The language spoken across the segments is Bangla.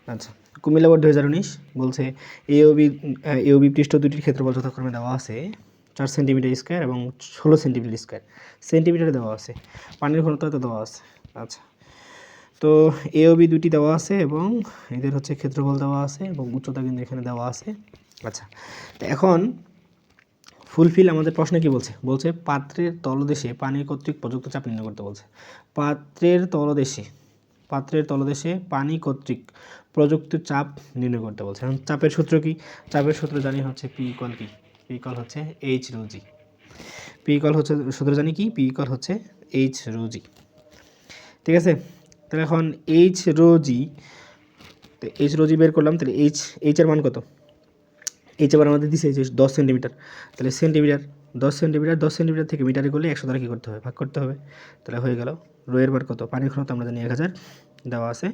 আচ্ছা, কুমিল্লা বোর্ড 2019 বলছে এওবি পৃষ্ঠ দুটির ক্ষেত্রফল যথাক্রমে দেওয়া আছে 4 সেন্টিমিটার স্কোয়ার এবং 16 সেন্টিমিটার স্কোয়ার। সেন্টিমিটারে দেওয়া আছে, পানির ঘনত্ব তো দেওয়া আছে। আচ্ছা, তো এওবি দুটি দেওয়া আছে এবং এদের হচ্ছে ক্ষেত্রফল দেওয়া আছে এবং উচ্চতা কিন্তু এখানে দেওয়া আছে। আচ্ছা, তো এখন ফুলফিল আমাদের প্রশ্নে কি বলছে? বলছে পাত্রের তলদেশে পানি কর্তৃক প্রযুক্ত চাপ নির্ণয় করতে বলছে। পাত্রের তলদেশে পানি কর্তৃক প্রযুক্ত চাপ নির্ণয় করতে বলছে। এখন চাপের সূত্র কি? চাপের সূত্র জানি হচ্ছে পি ইকুয়াল কি? পি ইকুয়াল হচ্ছে এইচ রো জি। পি ইকুয়াল হচ্ছে সূত্র জানি কি? পি ইকুয়াল হচ্ছে এইচ রো জি। ঠিক আছে, তাহলে এখন এইচ রো জি, তো এইচ রো জি বের করলাম। তাহলে এইচের মান কত? এইচ এবার আমাদের দিছে যে 10 সেন্টিমিটার। তাহলে সেন্টিমিটার 10 সেন্টিমিটার থেকে মিটারে করলে 100 দ্বারা কী করতে হবে? ভাগ করতে হবে। তাহলে হয়ে গেল। রো এর বার কত? পানির ঘনত্ব আমরা জানি 1000 দেওয়া আছে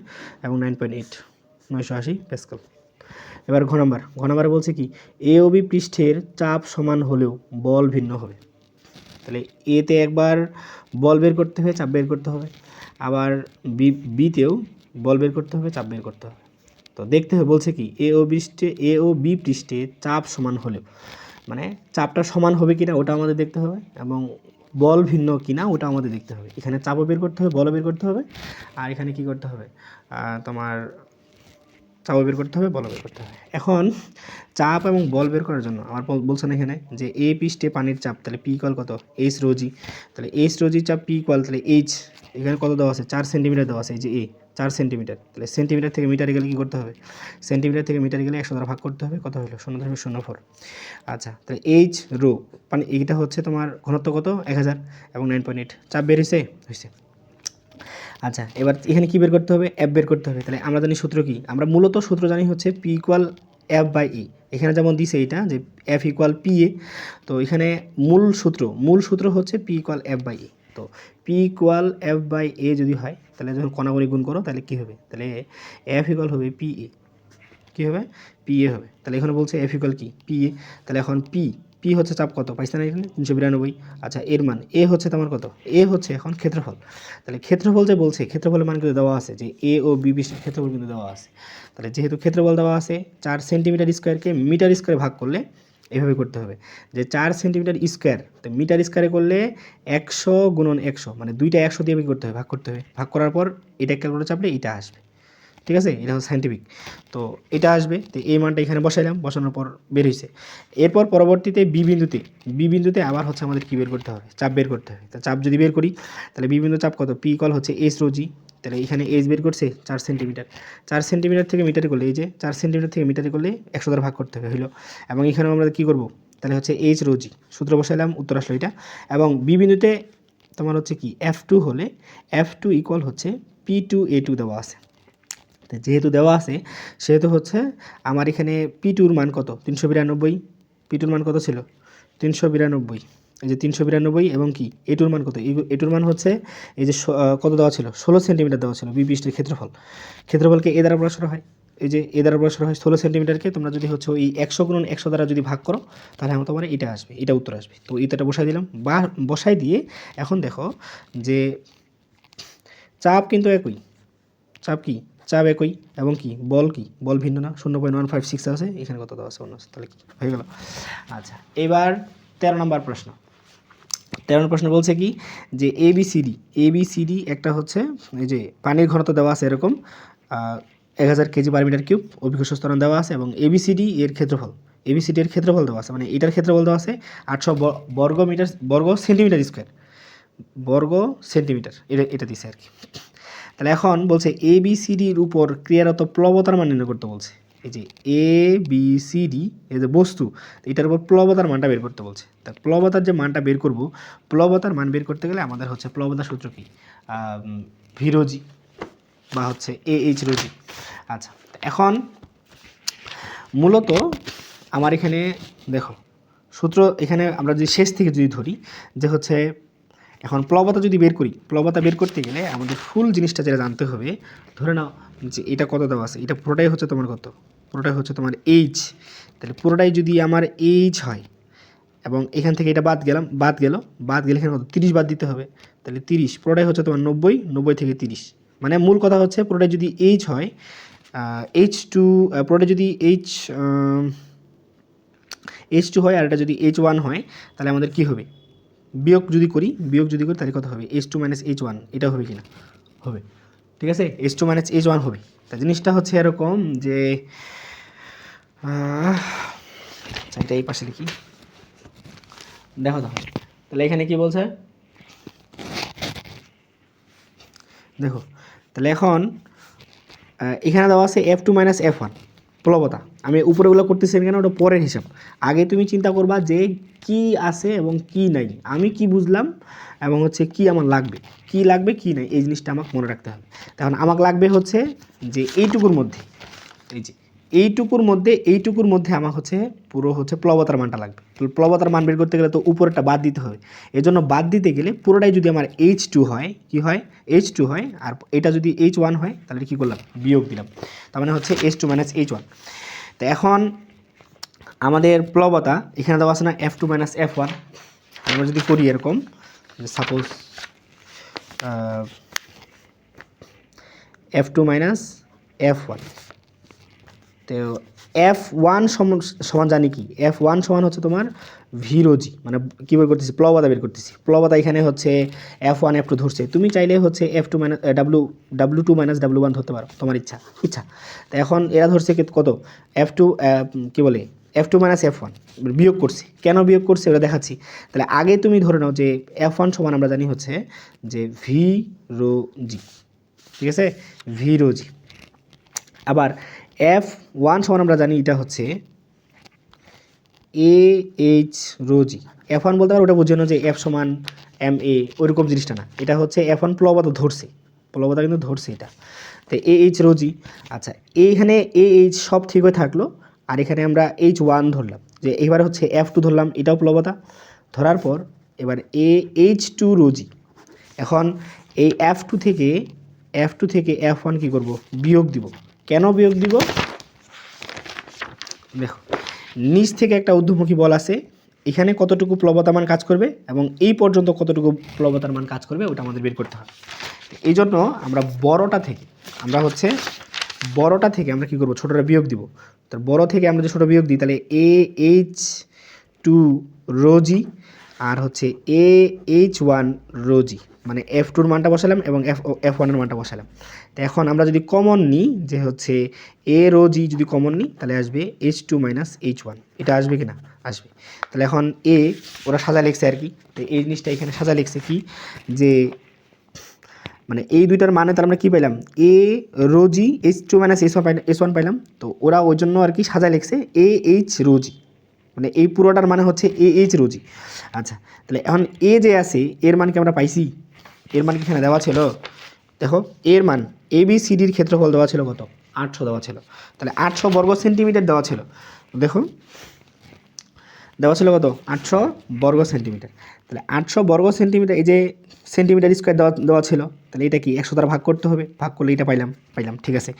এবং 9.8 980 প্যাসকেল। এবার ঘ নাম্বারে বলছে কি? এ ও বি পৃষ্ঠের চাপ সমান হলেও বল ভিন্ন হবে। তাহলে এতে একবার বল বের করতে হবে, চাপ বের করতে হবে, আবার বিতেও বল বের করতে হবে, চাপ বের করতে হবে। তো দেখতে হবে বলছে কি এ ও বি পৃষ্ঠে চাপ সমান হলেও, মানে চাপটা সমান হবে কিনা ওটা আমাদের দেখতে হবে এবং বল ভিন্ন কিনা ওটা আমাদের দেখতে হবে। এখানে চাপও বের করতে হবে, বলও বের করতে হবে, আর এখানে কি করতে হবে? তোমার চাপও বের করতে হবে, বলও বের করতে হবে। এখন চাপ এবং বল বের করার জন্য আমার বলছে না এখানে যে এ পৃষ্ঠে পানির চাপ, তাহলে পি ইকুয়াল কত? এইচ রো জি। তাহলে এইচ রো জি চাপ পি ইকুয়াল, তাহলে এইচ এখানে কত দেওয়া আছে? 4 সেন্টিমিটার দেওয়া আছে। এই যে 4 সেন্টিমিটার। তাহলে সেন্টিমিটার থেকে মিটারে গেলে কী করতে হবে? সেন্টিমিটার থেকে মিটারে গেলে 100 দ্বারা ভাগ করতে হবে। কত হলো? 0.04। আচ্ছা, তাহলে এইচ রো মানে এইটা হচ্ছে তোমার ঘনত্ব কত? 1000 এবং 9.8। চাপ বের হয়েছে। আচ্ছা, এবার এখানে কী বের করতে হবে? এফ বের করতে হবে। তাহলে আমরা জানি সূত্র কি? আমরা মূলত সূত্র জানি হচ্ছে পি ইকুয়াল এফ বাই ই। এখানে যেমন দিছে এইটা যে এফ ইকুয়াল পি এ, তো এখানে মূল সূত্র হচ্ছে P equal F by A. তো পি ইকুয়াল এফ বাই এ যদি হয়, তাহলে যখন কণাগুলি গুণ করো তাহলে কী হবে? তাহলে এফ ইকুয়াল হবে পি এ। কী হবে? পি এ হবে। তাহলে এখানে বলছে এফ ইকুয়াল কি? P A. তাহলে এখন পি হচ্ছে চাপ কত? পাইছে না এখানে? 392। আচ্ছা, এর মান এ হচ্ছে তোমার কত? এ হচ্ছে এখন ক্ষেত্রফল। তাহলে ক্ষেত্রফল যে বলছে, ক্ষেত্রফলের মান কিন্তু দেওয়া আছে যে এ ও বি পৃষ্ঠের ক্ষেত্রফল কিন্তু দেওয়া আছে। তাহলে যেহেতু ক্ষেত্রফল দেওয়া আছে, 4 সেন্টিমিটার স্কোয়ারকে মিটার স্কোয়ারে ভাগ করলে এভাবে করতে হবে যে 4 সেন্টিমিটার স্কোয়ার, তো মিটার স্কোয়ারে করলে 100 গুণন 100, মানে দুইটা 100 দিয়ে করতে হবে, ভাগ করতে হবে। ভাগ করার পর এটা ক্যালকুলেটর চাপলে এটা আসবে। ঠিক আছে, এটা হচ্ছে সাইন্টিফিক। তো এটা আসবে, তো এই মানটা এখানে বসাইলাম, বসানোর পর বের হয়েছে। এরপর পরবর্তীতে বি বিন্দুতে আবার হচ্ছে আমাদের কী বের করতে হবে? চাপ বের করতে হবে। তা চাপ যদি বের করি, তাহলে বি বিন্দু চাপ কত? পি ইকুয়াল হচ্ছে এইচ রো জি। তাহলে এখানে এইচ বের করছে 4 সেন্টিমিটার। 4 সেন্টিমিটার থেকে মিটারে করলে, এই যে 4 সেন্টিমিটার থেকে মিটারে করলে 100 দ্বারা ভাগ করতে হবে, হইলো। এবং এখানেও আমরা কী করবো? তাহলে হচ্ছে এইচ রো জি, সূত্র বসাইলাম, উত্তর আসলো এটা। এবং বি বিন্দুতে তোমার হচ্ছে কি F2 হলে F2 ইকুয়াল হচ্ছে P2A2 দেওয়া আছে। যেহেতু দেওয়া আছে সেহেতু হচ্ছে আমার এখানে P2 মান কত? 392। P2 মান কত ছিল? 392। এই যে 392 এবং কি এটুর মান কত? এটুর মান হচ্ছে এই যে কত দেওয়া ছিল? 16 সেন্টিমিটার দেওয়া ছিল বি পৃষ্ঠের ক্ষেত্রফলকে এ দ্বারা প্রকাশ করা হয়। এই যে এ দ্বারা প্রকাশ করা হয় 16 সেন্টিমিটারকে তোমরা যদি হচ্ছে ওই 100 গুণন 100 দ্বারা যদি ভাগ করো, তাহলে আমার তোমার এটা আসবে, এটা উত্তর আসবে। তো এটা বসাই দিলাম, বা বসাই দিয়ে এখন দেখো যে চাপ কিন্তু একই, চাপ একই, এবং কি বল ভিন্ন না, 0.156 আছে, এখানে কত দেওয়া আছে? 1 আছে। তাহলে কি হয়ে গেল? আচ্ছা, এবার 13 নম্বর প্রশ্ন। 13 নম্বর প্রশ্ন বলছে কি যে এবিসিডি একটা হচ্ছে এই যে পানির ঘনত্ব দেওয়া আছে এরকম 1000 কেজি পার মিটার কিউব, অভিকর্ষ ত্বরণ দেওয়া আছে এবং এবিসিডি এর ক্ষেত্রফল দেওয়া আছে, মানে এটার ক্ষেত্রফল দেওয়া আছে 800 বর্গ সেন্টিমিটার স্কোয়ার, এটা দিছে আর কি। তাহলে এখন বলছে এ বি সি ডির উপর ক্রিয়ারত প্লবতার মান নির্ণয় করতে বলছে। এই যে এ বি সি ডি এই যে বস্তু, এটার উপর প্লবতার মানটা বের করতে বলছে। তা প্লবতার যে মানটা বের করব, প্লবতার মান বের করতে গেলে আমাদের হচ্ছে প্লবতার সূত্র কি? ভিরোজি বা হচ্ছে এইচ রোজি। আচ্ছা, এখন মূলত আমার এখানে দেখো সূত্র, এখানে আমরা যদি শেষ থেকে যদি ধরি যে হচ্ছে এখন প্লবতা যদি বের করি, প্লবতা বের করতে গেলে আমাদের ফুল জিনিসটা যেটা জানতে হবে, ধরে নাও যে এটা কত দেওয়া আছে, এটা পুরোটাই হচ্ছে তোমার কত? পুরোটাই হচ্ছে তোমার এইচ। তাহলে পুরোটাই যদি আমার এইচ হয় এবং এখান থেকে এটা বাদ গেলে এখানে কত? 30 বাদ দিতে হবে। তাহলে 30 পুরোটাই হচ্ছে তোমার 90 থেকে 30, মানে মূল কথা হচ্ছে পুরোটাই যদি এইচ হয় H2 পুরোটা যদি H2 হয় আর এটা যদি H1 হয় তাহলে আমাদের কি হবে, বিয়োগ যদি করি তাহলে কত হবে, H2 মাইনাস H1, এটা হবে কি না, হবে, ঠিক আছে, H2 মাইনাস H1 হবে। তা জিনিসটা হচ্ছে এরকম যে এটা এই পাশে লিখি, দেখো তাহলে এখানে কি বলছে, দেখো তাহলে এখন এখানে দেওয়া আছে F2 মাইনাস F1 প্লবতা। আমি উপরেগুলো করতেছি কেন, ওটা পরের হিসাব। আগে তুমি চিন্তা করবা যে কি আছে এবং কি নাই, আমি কি বুঝলাম এবং হচ্ছে কি আমার লাগবে, কি লাগবে কি নাই, এই জিনিসটা আমাকে মনে রাখতে হবে। তখন আমাকে লাগবে হচ্ছে যে এইটুকুর মধ্যে, এই যে এইটুকুর মধ্যে আমার হচ্ছে পুরো হচ্ছে প্লবতার মানটা লাগবে। প্লবতার মান বের করতে গেলে তো উপরেরটা বাদ দিতে হবে। এজন্য বাদ দিতে গেলে পুরোটাই যদি আমার H2 হয়, কি হয়, H2 হয়, আর এটা যদি H1 হয় তাহলে কী করলাম, বিয়োগ দিলাম, তার মানে হচ্ছে H2 মাইনাস H1। তো এখন আমাদের প্লবতা এখানে দেওয়া আছে না F2 মাইনাস F1, আমরা যদি করি এরকম, সাপোজ F2 মাইনাস F1, তো F1 সমান জানি কি, F1 সমান হচ্ছে তোমার ভিরোজি, মানে কী বের করতেছি, প্লবতা বের করতেছি। প্লবতা এখানে হচ্ছে F1 F2 ধরছে, তুমি চাইলে হচ্ছে F2 minus W2 minus W1 ধরতে পারো, তোমার ইচ্ছা। তো এখন এরা ধরছে কত, F2 কী বলে F2 মাইনাস F1 বিয়োগ করছে, কেন বিয়োগ করছে ওটা দেখাচ্ছি। তাহলে আগে তুমি ধরে নাও যে F1 সমান আমরা জানি হচ্ছে যে ভিরোজি, ঠিক আছে, ভিরোজি। আবার F1 সমান আমরা জানি এটা হচ্ছে AH রোজি। F1 বলতে পারো ওটা বোঝানো যে F সমান MA, ওইরকম জিনিসটা না, এটা হচ্ছে F1 প্লবতা ধরছে, প্লবতা কিন্তু ধরছে এটা, তো AH রোজি। আচ্ছা, এইখানে AH সব ঠিক হয়ে থাকলো, আর এখানে আমরা H1 ধরলাম, যে এবার হচ্ছে F2 ধরলাম, এটাও প্লবতা ধরার পর এবার H2 রোজি। এখন এই F2 থেকে F1 কী করব, বিয়োগ দিব। কেন বিয়োগ দিব, দেখো নিচ থেকে একটা ঊর্ধ্বমুখী বল আছে, এখানে কতটুকু প্লবতার মান কাজ করবে এবং এই পর্যন্ত কতটুকু প্লবতার মান কাজ করবে, ওটা আমাদের বের করতে হবে। এই জন্য আমরা বড়টা থেকে আমরা কী করবো, ছোটোটা বিয়োগ দিব। তো বড় থেকে আমরা যে ছোটো বিয়োগ দিই তাহলে AH2 রোজি আর হচ্ছে AH1 রোজি, মানে F2-র মানটা বসালাম এবং F1-এর মানটা বসালাম। তো এখন আমরা যদি কমন নিই যে হচ্ছে A রোজি, যদি কমন নিই তাহলে আসবে H2 মাইনাস H1, এটা আসবে কি না, আসবে। তাহলে এখন ওরা সাজা লিখছে আর কি, তো এই জিনিসটা এখানে সাজা লিখছে কি, যে মানে এই দুইটার মানে তার আমরা কী পাইলাম, A Rosie H2 minus S1 পাইলাম, তো ওরা ওই জন্য আর কি সাজা লিখছে AH রোজি, মানে এই পুরোটার মানে হচ্ছে AH রোজি। আচ্ছা, তাহলে এখন এ যে আছে এর মান কি আমরা পাইছি, এর মান কি এখানে দেওয়া ছিল, দেখো এর মান ABCDর ক্ষেত্রফল দেওয়া ছিল কত, 800 দেওয়া ছিল, তাহলে 800 বর্গ সেন্টিমিটার দেওয়া ছিল, দেখো দেওয়া ছিল কত, 800 বর্গ সেন্টিমিটার। তাহলে 800 বর্গ সেন্টিমিটার, এই যে সেন্টিমিটার স্কোয়ার দেওয়া ছিল, তাহলে এটা কি 100 দ্বারা ভাগ করতে হবে, ভাগ করলে এটা পাইলাম, ঠিক আছে।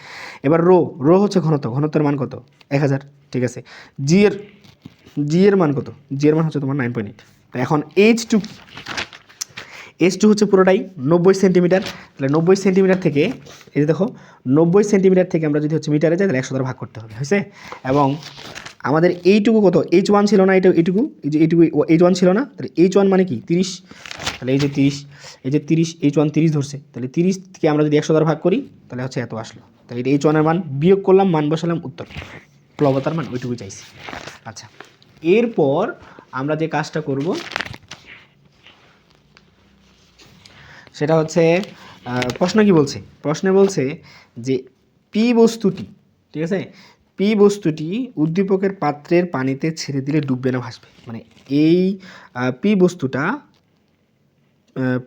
এবার রো হচ্ছে ঘনত্বের মান কত, 1000, ঠিক আছে। জি এর মান কত, জি এর মান হচ্ছে তোমার 9.8। তো এখন H2 হচ্ছে পুরোটাই 90 সেন্টিমিটার, তাহলে 90 সেন্টিমিটার থেকে এই যে দেখো 90 সেন্টিমিটার থেকে আমরা যদি হচ্ছে মিটারে যাই তাহলে 100 দ্বারা ভাগ করতে হবে, হয়েছে। এবং আমাদের এইটুকু কত, H1 ছিল না, এইটুকু H1 ছিল না, তাহলে H1 মানে কি 30, তাহলে এই যে 30 H1 30 ধরছে, তাহলে 30কে আমরা যদি 100 দ্বারা ভাগ করি তাহলে হচ্ছে এত আসলো, তাহলে এটা H1-এর মান বিয়োগ করলাম, মান বসালাম, উত্তর প্লবতার মান ওইটুকু চাইছি। আচ্ছা, এরপর আমরা যে কাজটা করব সেটা হচ্ছে প্রশ্ন কি বলছে, প্রশ্নে বলছে যে পি বস্তুটি, ঠিক আছে, পি বস্তুটি উদ্দীপকের পাত্রের পানিতে ছেড়ে দিলে ডুববে না ভাসবে, মানে এই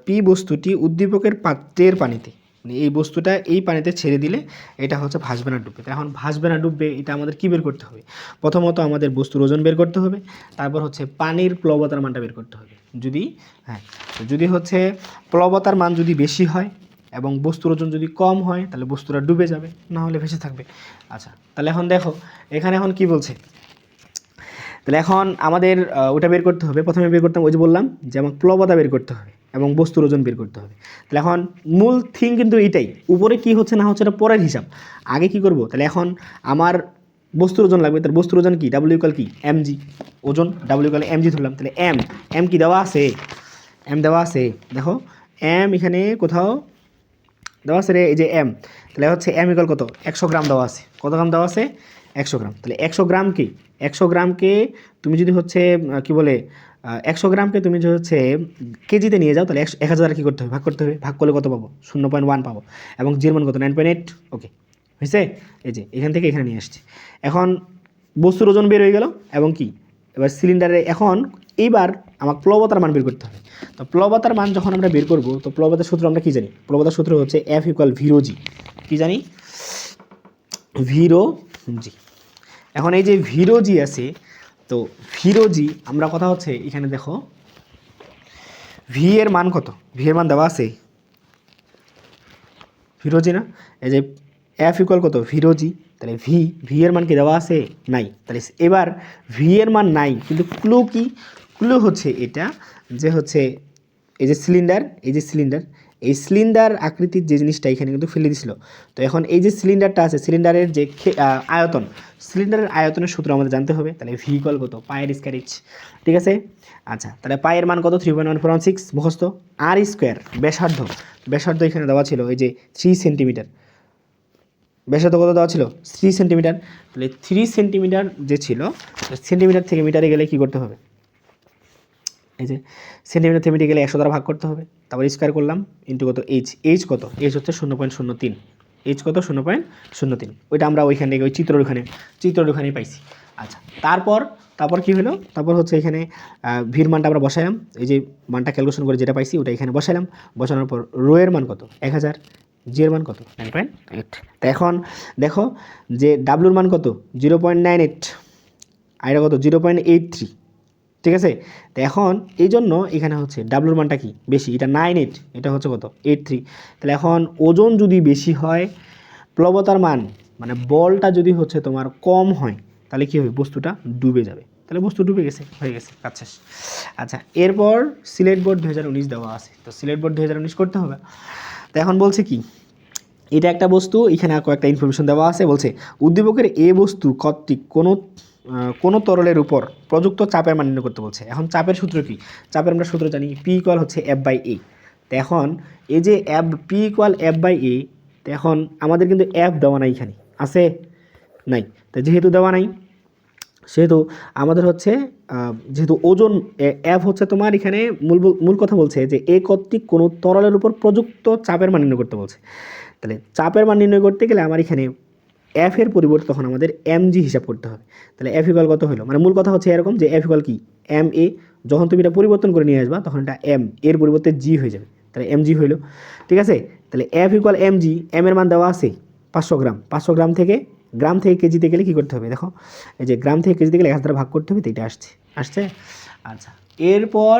পি বস্তুটি উদ্দীপকের পাত্রের পানিতে, মানে এই বস্তুটা এই পানিতে ছেড়ে দিলে এটা হচ্ছে ভাসবে না ডুববে। এখন ভাসবে না ডুববে এটা আমাদের কী বের করতে হবে, প্রথমত আমাদের বস্তুর ওজন বের করতে হবে, তারপর হচ্ছে পানির প্লবতার মানটা বের করতে হবে। যদি হচ্ছে প্লবতার মান যদি বেশি হয় এবং বস্তুর ওজন যদি কম হয় তাহলে বস্তুটা ডুবে যাবে, না হলে ভেসে থাকবে। আচ্ছা, তাহলে এখন দেখো এখানে এখন কি বলছে, তাহলে এখন আমাদের ওটা বের করতে হবে, প্রথমে বের করতাম ওই যে বললাম যে আমার প্লবতা বের করতে হবে, এবং বস্তুর ওজন বের করতে হবে। তাহলে এখন মূল থিং কিন্তু এইটাই, উপরে কি হচ্ছে না হচ্ছে এটা পরের হিসাব। আগে কি করব, তাহলে এখন আমার বস্তুর ওজন লাগবে, তার বস্তুর ওজন কি, ডাব্লিউ ইকুয়াল কি এমজি, ওজন ডাব্লিউ ইকুয়াল এমজি ধরলাম। তাহলে এম এম কি দেওয়া আছে, এম দেওয়া আছে, দেখো এম এখানে কোথাও দেওয়া আছে রে, এই যে এম। তাহলে হচ্ছে এম ইকুয়াল কত, 100 গ্রাম দেওয়া আছে। কত গ্রাম দেওয়া আছে, 100 গ্রাম। তাহলে 100 গ্রামকে 100 গ্রামকে তুমি যদি হচ্ছে কি বলে 100 গ্রামকে তুমি যদি হচ্ছে কেজিতে নিয়ে যাও, তাহলে 1000 কী করতে হবে, ভাগ করতে হবে। ভাগ করলে কত পাবো, 0.1 পাবো। এবং জির মান কত, 9.8। ওকে হয়েছে, এই যে এখান থেকে এখানে নিয়ে আসছি। এখন বস্তুর ওজন বের হয়ে গেল এবং কি, এবার সিলিন্ডারে এখন এইবার আমার প্লবতার মান বের করতে হবে। তো প্লবতার মান যখন আমরা বের করব, তো প্লবতার সূত্র আমরা কি জানি, প্লবতার সূত্র হচ্ছে এফ ইকুয়াল ভিরো জি। কী জানি, ভিরো জি। এখন এই যে ভিরো জি আছে, তো ভিরো জি আমরা কথা হচ্ছে এখানে দেখো ভি এর মান কত, ভি এর মান দেওয়া আছে ভিরো জি না, এই যে এফ ইকুয়াল কত ভিরো জি। তাহলে ভি এর মান কি দেওয়া আছে, নাই। তাহলে এবার ভি এর মান নাই, কিন্তু ক্লু কি, ক্লু হচ্ছে এটা যে হচ্ছে এই যে সিলিন্ডার, এই যে সিলিন্ডার, এই সিলিন্ডার আকৃতির যে জিনিসটা এখানে কিন্তু ফেলে দিছিল। তো এখন এই যে সিলিন্ডারটা আছে, সিলিন্ডারের যে আয়তন, সিলিন্ডারের আয়তনের সূত্র আমাদের জানতে হবে। তাহলে ভি ইকুয়াল কত, পায়ের স্কয়ার এইচ। ঠিক আছে, আচ্ছা তাহলে পায়ের মান কত, 3.1416 মুখস্থ। আর স্কোয়ার ব্যাসার্ধ, ব্যাসার্ধ এখানে দেওয়া ছিল এই যে 3 সেন্টিমিটার, ব্যাসার্ধ কত দেওয়া ছিল 3 সেন্টিমিটার। তাহলে 3 সেন্টিমিটার যে ছিল, সেন্টিমিটার থেকে মিটারে গেলে কি করতে হবে, এই যে সেন্টিমিটার থেকে মিটারে গেলে 100 দ্বারা ভাগ করতে হবে। তারপর স্কোয়ার করলাম ইন্টু কত এইচ, এইচ কত, এইচ হচ্ছে 0.03, এইচ কত 0.03। ওইটা আমরা ওইখান থেকে ওই চিত্ররেখানেই পাইছি। আচ্ছা তারপর কি হলো, তারপর হচ্ছে এখানে ভির মানটা আমরা বসাইলাম, এই যে মানটা ক্যালকুলেশন করে যেটা পাইছি ওটা এখানে বসাইলাম। বসানোর পর রো এর মান কত 1000, জি এর মান কত 9.8। তা এখন দেখো যে ডাব্লুর মান কত 0.98, আর এটা কত 0.83। ঠিক আছে, তো এখন এই জন্য এখানে হচ্ছে ডাব্লুর মানটা কি বেশি, এটা 98, এটা হচ্ছে কত 83। তাহলে এখন ওজন যদি বেশি হয়, প্লবতার মান মানে বলটা যদি হচ্ছে তোমার কম হয়, তাহলে কী হবে, বস্তুটা ডুবে যাবে। তাহলে বস্তু ডুবে গেছে, হয়ে গেছে কাজ শেষ। আচ্ছা এরপর সিলেট বোর্ড 2019 দেওয়া আছে, তো সিলেট বোর্ড 2019 করতে হবে। তো এখন বলছে কি, এটা একটা বস্তু, এখানে কয়েকটা ইনফরমেশন দেওয়া আছে। বলছে উদ্দীপকের এ বস্তু কর্তৃক কোনো তরলের উপর প্রযুক্ত চাপের মান নির্ণয় করতে বলছে। এখন চাপের সূত্র কি, চাপের আমরা সূত্র জানি, পি ইকুয়াল হচ্ছে এফ বাই এ। তো এখন এই যে F, P equal F by A, তো এখন আমাদের কিন্তু এফ দেওয়া নাই, এখানে আছে নাই। তো যেহেতু দেওয়া নাই, সেহেতু আমাদের হচ্ছে যেহেতু ওজন এফ হচ্ছে তোমার এখানে মূল কথা বলছে যে এ কর্তৃক কোনো তরলের উপর প্রযুক্ত চাপের মান নির্ণয় করতে বলছে। তাহলে চাপের মান নির্ণয় করতে গেলে আমার এখানে এফ এর পরিবর্তে তখন আমাদের এম জি হিসাব করতে হবে। তাহলে এফ ইকুয়াল কত হলো, মানে মূল কথা হচ্ছে এরকম যে এফ ইকুয়াল কি এম এ, যখন তুমি এটা পরিবর্তন করে নিয়ে আসবা তখন এটা এম এর পরিবর্তে জি হয়ে যাবে। তাহলে এম জি হইলো, ঠিক আছে। তাহলে F equal M G, M এর মান দেওয়া আছে 500 গ্রাম, 500 গ্রাম থেকে কেজিতে গেলে কী করতে হবে, দেখো এই যে গ্রাম থেকে কেজিতে গেলে 1000 দ্বারা ভাগ করতে হবে, তো এটা আসছে। আচ্ছা এরপর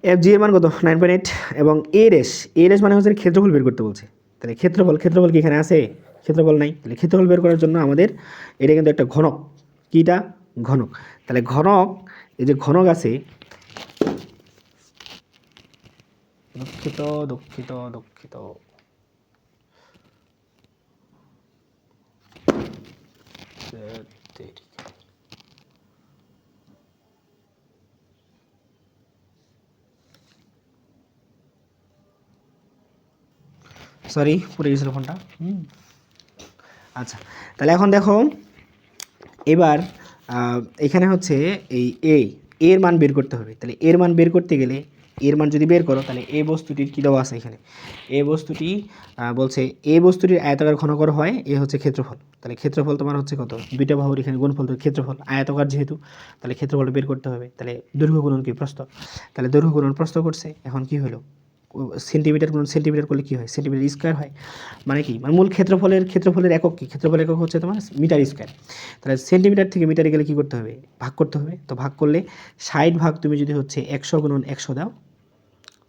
এফ জি এর মান কত 9.8, এবং এর এস মানে হচ্ছে ক্ষেত্রফল বের করতে বলছে। তাহলে ক্ষেত্রফল কি এখানে আছে, ক্ষেত্রফল নাই। তাহলে ক্ষেত্রফল বের করার জন্য আমাদের এটা কিন্তু একটা ঘনক, কিটা ঘনক। তাহলে ঘনক, এই যে ঘনক আছে, দুঃখিত সরি পড়ে গেছিল ফোনটা। আচ্ছা তাহলে এখন দেখো এবার এখানে হচ্ছে এই এর মান বের করতে হবে। তাহলে এর মান বের করতে গেলে, এর মান যদি বের করো, তাহলে এই বস্তুটির কী দেওয়া আছে এখানে, এই বস্তুটি বলছে এই বস্তুটির আয়তাকার ঘনকর হয়, এ হচ্ছে ক্ষেত্রফল। তাহলে ক্ষেত্রফল তোমার হচ্ছে কত, দুইটা বাহুর এখানে গুণফল, তো ক্ষেত্রফল আয়তাকার যেহেতু, তাহলে ক্ষেত্রফলটা বের করতে হবে। তাহলে দৈর্ঘ্য গুণন কি প্রস্থ, তাহলে দৈর্ঘ্য গুণন প্রস্থ করছে। এখন কি হলো, সেন্টিমিটার গুণ সেন্টিমিটার করলে কী হয়, সেন্টিমিটার স্কোয়ার হয়। মানে কি, মানে মূল ক্ষেত্রফলের একক কি, ক্ষেত্রফলের একক হচ্ছে তোমার মিটার স্কোয়ার। তাহলে সেন্টিমিটার থেকে মিটারে গেলে কী করতে হবে, ভাগ করতে হবে। তো ভাগ করলে 60 ভাগ তুমি যদি হচ্ছে 100 গুণন 100 দাও,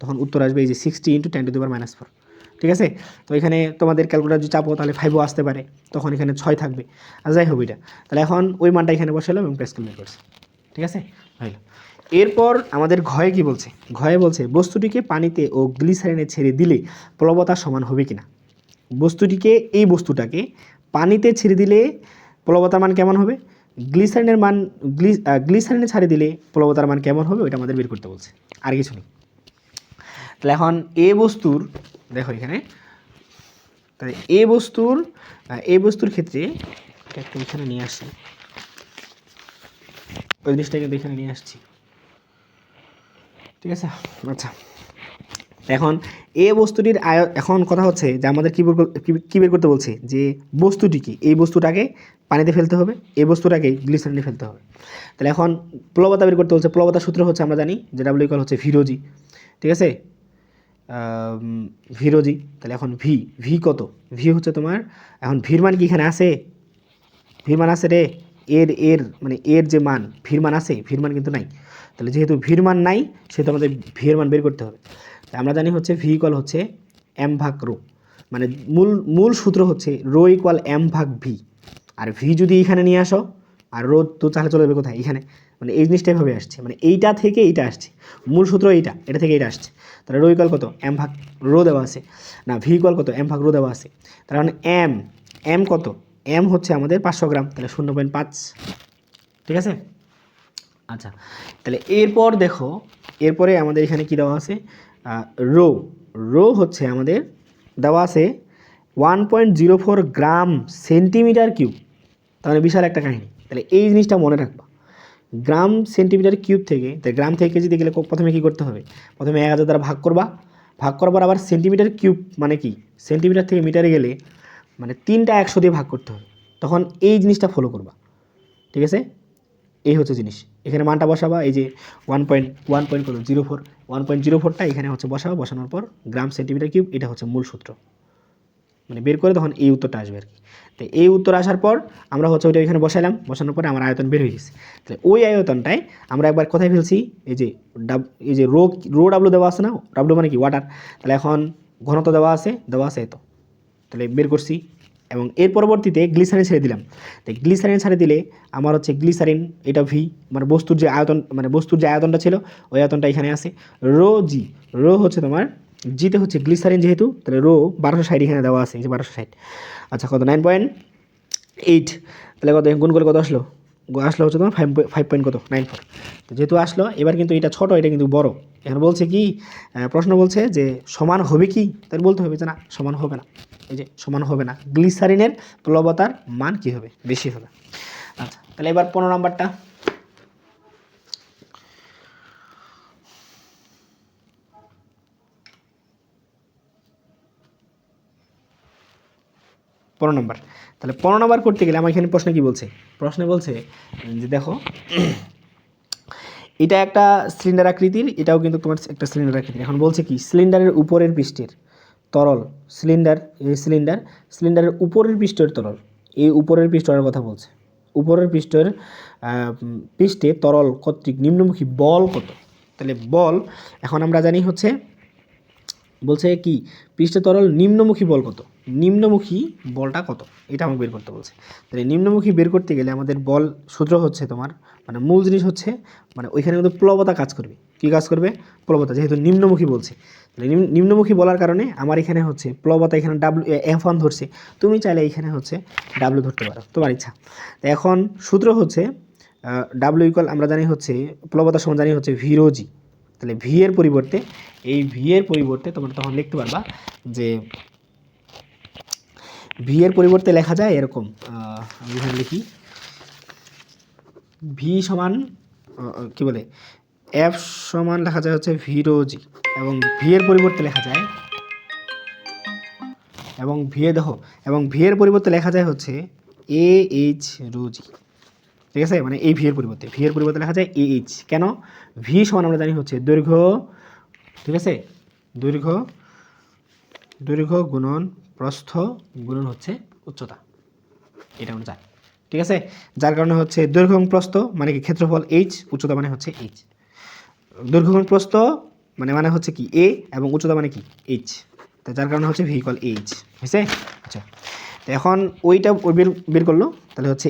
তখন উত্তর আসবে এই যে 60 × 10⁻⁴। ঠিক আছে, তো এখানে তোমাদের ক্যালকুলেটার যদি চাপো তাহলে 5ও আসতে পারে, তখন এখানে 6 থাকবে। আর যাই হোক এটা, তাহলে এখন ওই মানটা এখানে বসালাম এবং প্রেস বের করছি। ঠিক আছে হইল। এরপর আমাদের ঘয়ে কি বলছে, ঘয়ে বলছে বস্তুটিকে পানিতে ও গ্লিসারিনে ছেড়ে দিলে প্লবতা সমান হবে কিনা। বস্তুটিকে, এই বস্তুটাকে পানিতে ছেড়ে দিলে প্লবতার মান কেমন হবে, গ্লিসারিনের মান গ্লিসারিনে ছাড়ে দিলে প্লবতার মান কেমন হবে, ওইটা আমাদের বের করতে বলছে, আর কিছু নেই। তাহলে এখন এ বস্তুর, দেখো এখানে, তাহলে এ বস্তুর ক্ষেত্রে একটু এখানে নিয়ে আসছি, ওই জিনিসটা কিন্তু এখানে নিয়ে আসছি, ঠিক আছে। আচ্ছা, এখন এ বস্তুটির এখন কথা হচ্ছে যে আমাদের কী বের করতে বলছে, যে বস্তুটিকে, এই বস্তুটাকে পানিতে ফেলতে হবে, এই বস্তুটাকে গ্লিসারিনে ফেলতে হবে। তাহলে এখন প্লবতা বের করতে বলছে, প্লবতার সূত্র হচ্ছে আমরা জানি যে ডাব্লিউ ইকুয়াল হচ্ছে ভিরোজি, ঠিক আছে, ভিরোজি। তাহলে এখন ভি কত, ভি হচ্ছে তোমার, এখন ভির মান কি এখানে আছে, ভির মান আছে রে, মানে এর যে মান, ভির মান আছে, ভির মান কিন্তু নাই। তাহলে যেহেতু ভির মান নাই, সেহেতু আমাদের ভির মান বের করতে হবে। আমরা জানি হচ্ছে ভি ইকুয়াল হচ্ছে এম ভাগ রো, মানে মূল সূত্র হচ্ছে রো ইকুয়াল এম ভাগ ভি। আর ভি যদি এখানে নিয়ে আসো, আর রো তো তাহলে চলে যাবে কোথায়, এখানে, মানে এই জিনিসটা এভাবে আসছে, মানে এইটা থেকে এইটা আসছে, মূল সূত্র এটা থেকে এইটা আসছে। তাহলে রো ইকুয়াল কত, এম ভাগ রো দেওয়া আছে, না ভি ইকুয়াল কত, এম ভাগ রো দেওয়া আছে। তার মানে এম কত, এম হচ্ছে আমাদের 500 গ্রাম, তাহলে 0.5, ঠিক আছে। আচ্ছা, তাহলে এরপর দেখো, এরপরে আমাদের এখানে কি দেওয়া আছে, রো হচ্ছে আমাদের দেওয়া আছে 1.04 গ্রাম সেন্টিমিটার কিউব, তাহলে বিশাল একটা কাহিনী। তাহলে এই জিনিসটা মনে রাখবা, গ্রাম সেন্টিমিটার কিউব থেকে, তাই গ্রাম থেকে কেজি গেলে প্রথমে কী করতে হবে, প্রথমে 1000 দ্বারা ভাগ করবার আবার সেন্টিমিটার কিউব মানে কি, সেন্টিমিটার থেকে মিটারে গেলে মানে 3টা 100 দিয়ে ভাগ করতে হবে, তখন এই জিনিসটা ফলো করবা, ঠিক আছে। এই হচ্ছে জিনিস, এখানে মানটা বসাবা, এই যে 1.04টা এখানে হচ্ছে বসানোর পর গ্রাম সেন্টিমিটার কিউব, এটা হচ্ছে মূল সূত্র, মানে বের করে তখন এই উত্তরটা আসবে আর কি। তো এই উত্তর আসার পর আমরা হচ্ছে ওইটা এখানে বসানোর পরে আমার আয়তন বের হয়ে গেছে। তাহলে ওই আয়তনটায় আমরা একবার কোথায় ফেলছি, এই যে রো ডাব্লু দেওয়া আছে না, ডাব্লু মানে কি ওয়াটার, তাহলে এখন ঘনত্ব দেওয়া আছে এত, তাহলে বের করছি। এবং এর পরবর্তীতে গ্লিসারিন ছেড়ে দিলাম, তাই গ্লিসারিন ছেড়ে দিলে আমার হচ্ছে গ্লিসারিন, এটা ভি, মানে বস্তুর যে আয়তনটা ছিল ওই আয়তনটা এখানে আছে, রো হচ্ছে তোমার, জিতে হচ্ছে গ্লিসারিন যেহেতু, তাহলে রো 1260 এখানে দেওয়া আছে, এই যে 1260। আচ্ছা, কত, 9.8, তাহলে কত গুণ করে কত আসলো হচ্ছে তোমার 5 পয়েন্ট কত 94। তো যেহেতু আসলো, এবার কিন্তু এটা ছোট, এটা কিন্তু বড়। এখানে বলছে কি, প্রশ্ন বলছে যে সমান হবে কি, তাহলে বলতে হবে যে না, সমান হবে না, এই যে সমান হবে না, গ্লিসারিনের প্লবতার মান কি হবে, বেশি হবে। আচ্ছা, তাহলে এবার 15 নাম্বারটা, তাহলে 15 নম্বর করতে গেলে আমার এখানে প্রশ্নে কি বলছে, প্রশ্নে বলছে যে দেখো, এটা একটা সিলিন্ডার আকৃতির, এটাও কিন্তু তোমার একটা সিলিন্ডার আকৃতির। এখন বলছে কি, সিলিন্ডারের উপরের পৃষ্ঠের তরল, সিলিন্ডারের উপরের পৃষ্ঠের তরল, এই উপরের পৃষ্ঠের কথা বলছে, উপরের পৃষ্ঠে তরল কর্তৃক নিম্নমুখী বল কত। তাহলে বল, এখন আমরা জানি হচ্ছে, বলছে কি, পৃষ্ঠে তরল নিম্নমুখী বল কত, নিম্নমুখী বলটা কত, এটা আমাকে বের করতে বলছে। তাহলে নিম্নমুখী বের করতে গেলে আমাদের বল সূত্র হচ্ছে তোমার, মানে মূল জিনিস হচ্ছে, মানে ওইখানে কিন্তু প্লবতা কাজ করবে, কি কাজ করবে, প্লবতা, যেহেতু নিম্নমুখী বলছে। তাহলে নিম্নমুখী বলার কারণে আমার এখানে হচ্ছে প্লবতা, এখানে F1 ধরছে, তুমি চাইলে এখানে হচ্ছে ডাব্লিউ ধরতে পারো, তোমার ইচ্ছা। তো এখন সূত্র হচ্ছে ডাব্লিউ ইকুয়াল, আমরা জানি হচ্ছে প্লবতার সমান জানি হচ্ছে ভিরোজি। তাহলে ভি এর পরিবর্তে তোমরা তখন লিখতে পারবা যে ভি এর পরিবর্তে লেখা যায় এরকম, আমি এখানে লিখি, ভি সমান কি বলে, এফ সমান লেখা যায় হচ্ছে ভিরোজি, এবং ভি এর পরিবর্তে লেখা যায়, এবং ভি এর পরিবর্তে লেখা যায় হচ্ছে এ এইচ রোজি, ঠিক আছে। মানে এই ভি এর পরিবর্তে লেখা যায় এ এইচ, কেন, ভি সমান আমরা জানি হচ্ছে দৈর্ঘ্য, ঠিক আছে, দৈর্ঘ্য গুণন প্রস্থ গুণন হচ্ছে উচ্চতা, এটা আমরা জানি, ঠিক আছে। যার কারণে হচ্ছে দৈর্ঘ্য এবং প্রস্থ মানে কি ক্ষেত্রফল এইচ, উচ্চতা মানে হচ্ছে এইচ, দৈর্ঘ্য এবং প্রস্থ মানে হচ্ছে কি এ, এবং উচ্চতা মানে কি এইচ, তো যার কারণে হচ্ছে ভি ইকুয়াল এইচ, হয়েছে। আচ্ছা, তো এখন ওইটা বের করলো, তাহলে হচ্ছে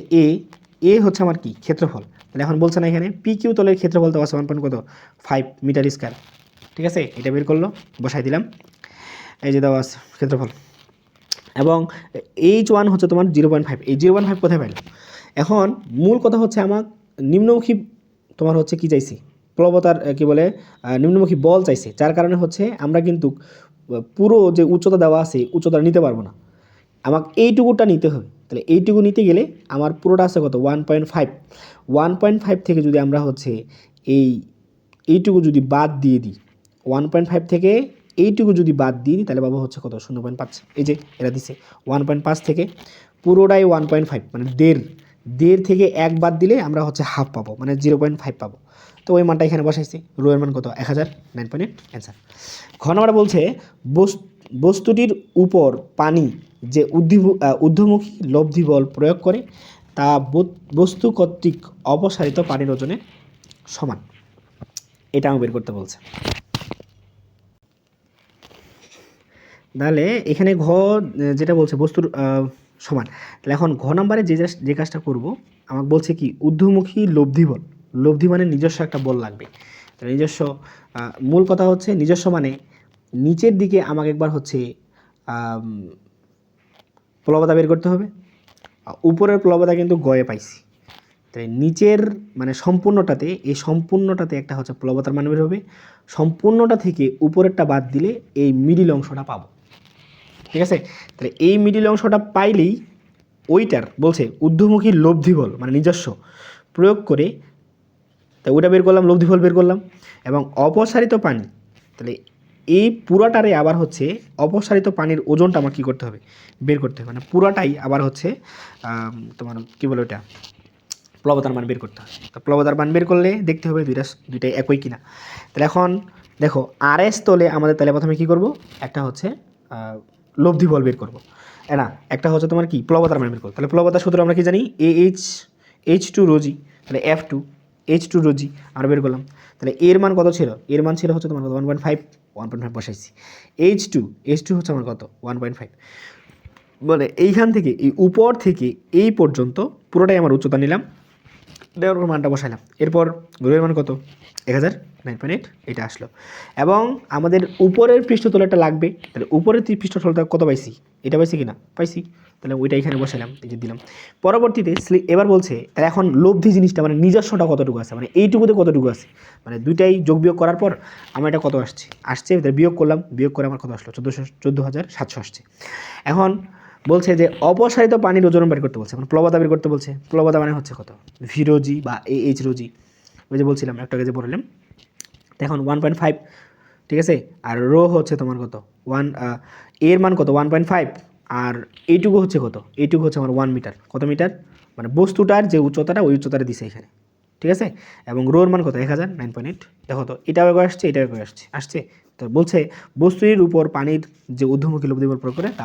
এ হচ্ছে আমার কি ক্ষেত্রফল, তাহলে এখন বলছে না এখানে পি কিউ তলের ক্ষেত্রফল দেওয়া আছে 1.5 মিটার স্কয়ার, ঠিক আছে, এটা বের করলো, বসাই দিলাম, এই যে দেওয়া আছে ক্ষেত্রফল, এবং H1 হচ্ছে তোমার 0.5, এই 0.5 কোথায় পাইল? এখন মূল কথা হচ্ছে আমার নিম্নমুখী তোমার হচ্ছে কি চাইছি, প্লবতার কি বলে নিম্নমুখী বল চাইছে, যার কারণে হচ্ছে আমরা কিন্তু পুরো যে উচ্চতা দেওয়া আছে উচ্চতা নিতে পারবো না, আমাকে এইটুকুটা নিতে হবে। তাহলে এইটুকু নিতে গেলে আমার পুরোটা আছে কত 1.5 থেকে যদি আমরা হচ্ছে এইটুকু যদি বাদ দিয়ে দিই, 1.5 থেকে এইটুকু যদি বাদ দিয়ে দিই তাহলে পাবো হচ্ছে কত 0.5, এই যে এরা দিছে 1.5 থেকে পুরোটাই 1.5 মানে দেড় থেকে এক বাদ দিলে আমরা হচ্ছে হাফ পাবো, মানে 0.5 পাবো। তো ওই মানটা এখানে বসাইছি, রো এর মান কত 1000, 9.8 অ্যান্সার। ঘ নম্বরে বলছে বস্তুটির উপর পানি যে ঊর্ধ্বমুখী লব্ধি বল প্রয়োগ করে তা বস্তু কর্তৃক অপসারিত পানির ওজনের সমান, এটা আমি বের করতে বলছে। তাহলে এখানে ঘ যেটা বলছে বস্তুর সমান, তাহলে এখন ঘ নম্বরে যে কাজটা করব, আমাকে বলছে কি ঊর্ধ্বমুখী লব্ধি বল, লব্ধি মানে নিজস্ব একটা বল লাগবে, তাহলে নিজস্ব মূল কথা হচ্ছে নিজস্ব মানে নিচের দিকে আমাকে একবার হচ্ছে প্লবতা বের করতে হবে, উপরের প্লবতা কিন্তু গয়ে পাইছি, তাই নিচের মানে সম্পূর্ণটাতে একটা হচ্ছে প্লবতার মান বের হবে, সম্পূর্ণটা থেকে উপরেরটা বাদ দিলে এই মিডিল অংশটা পাবো, ঠিক আছে। তাহলে এই মিডিল অংশটা পাইলেই ওইটার বলছে ঊর্ধ্বমুখী লব্ধি বল মানে নিজস্ব প্রয়োগ করে, তাই ওইটা বের করলাম, লব্ধি বল বের করলাম, এবং অপসারিত পানি, তাহলে এই পুরাটারে আবার হচ্ছে অপসারিত পানির ওজনটা আমার কী করতে হবে, বের করতে হবে, মানে পুরাটাই আবার হচ্ছে তোমার কী বলে ওটা প্লবতার মান বের করতে হবে। তো প্লবতার মান বের করলে দেখতে হবে দুইটাই একই কিনা। তাহলে এখন দেখো RS তলে আমাদের তাহলে প্রথমে কী করব, একটা হচ্ছে লব্ধি বল বের করবো, না একটা হচ্ছে তোমার কি প্লবতার মান বের করবো। তাহলে প্লবতার সূত্র আমরা কি জানি, H2 রোজি, তাহলে F2 H2 রোজি আমরা বের করলাম। তাহলে এর মান কত ছিল, এর মান ছিল হচ্ছে তোমার 1.5 বসাইছি, H2 হচ্ছে আমার কত 1.5, মানে এইখান থেকে এই উপর থেকে এই পর্যন্ত পুরোটাই আমার উচ্চতা নিলাম, দেওয়ার পর মানটা বসাইলাম, এরপর রোয়ের মান কত 1000, 9.8 এটা আসলো, এবং আমাদের উপরের পৃষ্ঠতলটা লাগবে, তাহলে উপরের পৃষ্ঠতলটা কত পাইছি, এটা পাইছি কি না পাইছি, তাহলে ওইটা এখানে বসাইলাম, এই যে দিলাম। পরবর্তীতে এবার বলছে তাহলে এখন লব্ধি জিনিসটা মানে নিজস্বটা কতটুকু আছে, মানে এইটুকুতে কতটুকু আছে, মানে দুইটাই যোগ বিয়োগ করার পর আমার এটা কত আসছে বিয়োগ করলাম, বিয়োগ করে আমার কত আসলো 14,700 আসছে। এখন বলছে যে অপসারিত পানির ওজন বের করতে বলছে, মানে প্লবতা বের করতে বলছে, প্লবতা মানে হচ্ছে কত ভি রোজি বা এইচ রোজি, ওই যে বলছিলাম একটা যে বললাম। তো এখন 1.5, ঠিক আছে, আর রো হচ্ছে তোমার কত এর মান কত 1.5, আর এইটুকু হচ্ছে কত, এইটুকু হচ্ছে আমার 1 মিটার, কত মিটার মানে বস্তুটার যে উচ্চতাটা ওই উচ্চতাটা দিছে এখানে, ঠিক আছে, এবং রোর মান কত 1000, 9.8, দেখো তো এটাও একবার আসছে এটাও একবার আসছে। তো বলছে বস্তুর উপর পানির যে ঊর্ধ্বমুখী লব্ধি বল প্রয়োগ করে তা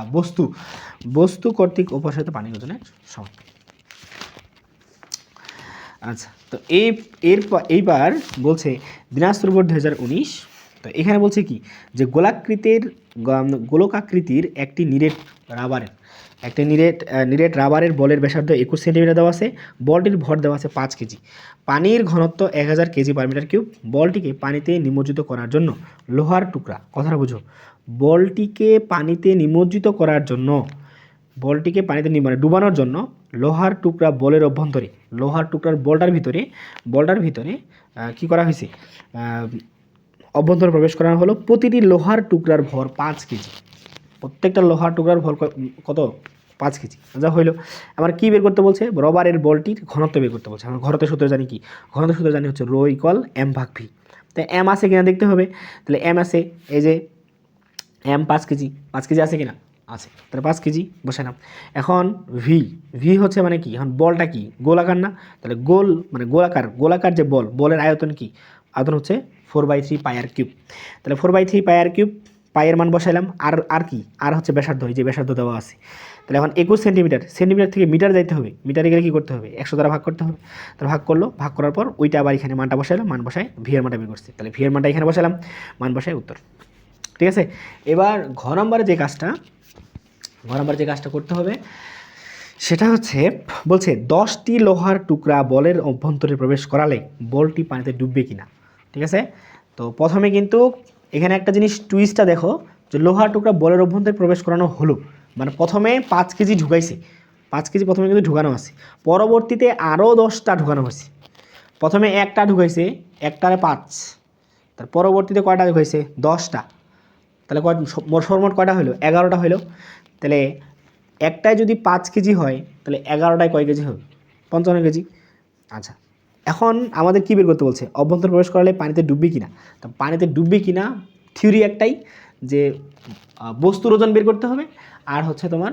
বস্তু কর্তৃক অপসারিত পানির ওজনের সমান। আচ্ছা, তো এইবার বলছে দিনাজপুর বোর্ড 2019, তো এখানে বলছে কি যে গোলকাকৃতির একটি নিরেট রাবারের বলের ব্যাসার্ধ 21 সেন্টিমিটার দেওয়া আছে, বলটির ভর দেওয়া আছে 5 কেজি, পানির ঘনত্ব 1000 কেজি পার মিটার কিউব, বলটিকে পানিতে নিমজ্জিত করার জন্য লোহার টুকরা, কথাটা বুঝো, বলটিকে পানিতে নিমজ্জিত করার জন্য মানে ডুবানোর জন্য লোহার টুকরা বলের অভ্যন্তরে, লোহার টুকরার বলটার ভিতরে কি করা হয়েছে, অভ্যন্তরে প্রবেশ করানো হলো, প্রতিটি লোহার টুকরার ভর 5 কেজি, প্রত্যেকটা লোহার টুকরার ভর কত 5 কেজি। যা হইলো আমার কি বের করতে বলছে, রবারের বলটির ঘনত্ব বের করতে বলছে। আমরা ঘনত্বের সূত্র জানি কি, ঘনত্বের সূত্র জানি হচ্ছে রো ইকুয়াল m/v, তাই m আছে কিনা দেখতে হবে, তাহলে m আছে, এই যে m 5 কেজি আছে কিনা আছে, তাহলে 5 কেজি বসালাম। এখন ভি হচ্ছে মানে কি, এখন বলটা কি গোলাকার না, তাহলে মানে গোলাকার যে বলের আয়তন কি, আয়তন হচ্ছে 4/3 পাই আর কিউব, তাহলে 4/3 পাই আর কিউব, পায়ের মান বসাইলাম, আর কি আর হচ্ছে ব্যাসার্ধ, এই যে ব্যাসার্ধ দেওয়া আছে, তাহলে এখন 21 সেন্টিমিটার থেকে মিটার যাইতে হবে, মিটারে গেলে কী করতে হবে 100 দ্বারা ভাগ করতে হবে, তাহলে ভাগ করার পর ওইটা আবার এখানে মানটা বসাইলাম, মান বসাই ভি এর মানটা বের করছি, তাহলে ভি এর মানটা এখানে বসালাম, মান বসাই উত্তর, ঠিক আছে। এবার ঘ নম্বরে যে কাজটা করতে হবে সেটা হচ্ছে বলছে 10টি লোহার টুকরা বলের অভ্যন্তরে প্রবেশ করালে বলটি পানিতে ডুববে কিনা। ঠিক আছে, তো প্রথমে কিন্তু এখানে একটা জিনিস টুইস্টটা দেখো, যে লোহার টুকরা বলের অভ্যন্তরে প্রবেশ করানো হলো, মানে প্রথমে 5 কেজি ঢুকাইছে, 5 কেজি প্রথমে কিন্তু ঢুকানো আছে, পরবর্তীতে আরও 10টা ঢুকানো হয়েছে। প্রথমে একটা ঢুকাইছে, একটারে 5, তার পরবর্তীতে কয়টা ঢুকাইছে 10টা, তাহলে সর্বমোট কয়টা হলো 11টা হলো। তাহলে একটায় যদি 5 কেজি হয় তাহলে 11টায় কয় কেজি হবে 55 কেজি। আচ্ছা, এখন আমাদের কী বের করতে বলছে, অভ্যন্তর প্রবেশ করালে পানিতে ডুববে কিনা। তো পানিতে ডুববে কিনা থিওরি একটাই, যে বস্তুর ওজন বের করতে হবে, আর হচ্ছে তোমার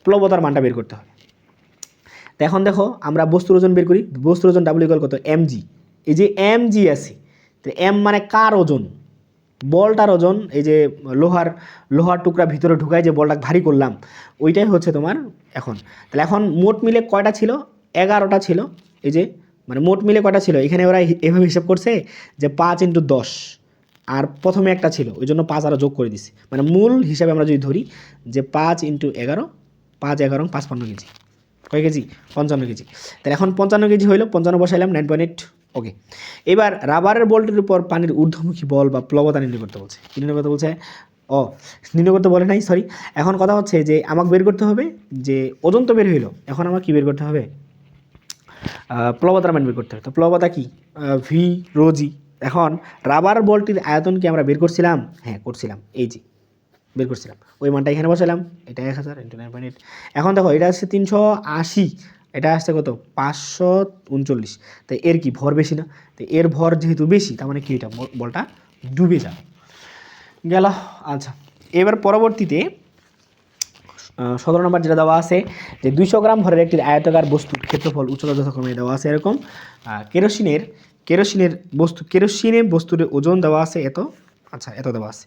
প্লবতার মানটা বের করতে হবে। তো এখন দেখো আমরা বস্তুর ওজন বের করি, বস্তুর ওজন ডাব্লিউ ইকুয়াল কত mg, এই যে mg আছে, তো m মানে কার ওজন, বলটার ওজন, এই যে লোহার টুকরা ভিতরে ঢুকায় যে বলটা ভারী করলাম ওইটাই হচ্ছে তোমার এখন। তাহলে এখন মোট মিলে কয়টা ছিল, 11টা ছিল। এই যে মানে মোট মিলে কয়টা ছিল, এখানে ওরা এভাবে হিসাব করছে যে 5 × 10, আর প্রথমে একটা ছিল ওই জন্য 5 আরও যোগ করে দিছি, মানে মূল হিসাবে আমরা যদি ধরি যে 5 × 11, 5 × 11 55 কেজি, কয় কেজি 55 কেজি। তাহলে এখন 55 কেজি হইলো, 55 বসাইলাম 9.8। ওকে, এবার রাবারের বলটির উপর পানির ঊর্ধ্বমুখী বল বা প্লবতা নির্ণয় করতে বলছে। কী নির্ণয় করতে বলছে, নির্ণয় করতে বলে নাই, সরি। এখন কথা হচ্ছে যে আমাকে বের করতে হবে যে ওজন তো বের হইলো, এখন আমার কী বের করতে হবে, প্লবতার মান বের করতে হবে। তো প্লবতা কি, ভি রো জি। এখন রাবার বলটির আয়তন কি আমরা বের করছিলাম, হ্যাঁ করছিলাম, এই যে বের করছিলাম, ওই মানটা এখানে বসালাম, এটা 1000 × 9.8। এখন দেখো এটা আসছে 380, এটা আসছে কত 539, তাই এর কি ভর বেশি না, তো এর ভর যেহেতু বেশি তার মানে কি এটা বলটা ডুবে যাবে গেল। আচ্ছা, এবার পরবর্তীতে 17 নম্বর যেটা দেওয়া আছে যে 200 গ্রাম ভরের একটি আয়তাকার বস্তুর ক্ষেত্রফল উচ্চতা যথাক্রমে দেওয়া আছে এরকম। কেরোসিনে বস্তুর ওজন দেওয়া আছে এত, আচ্ছা এত দেওয়া আছে।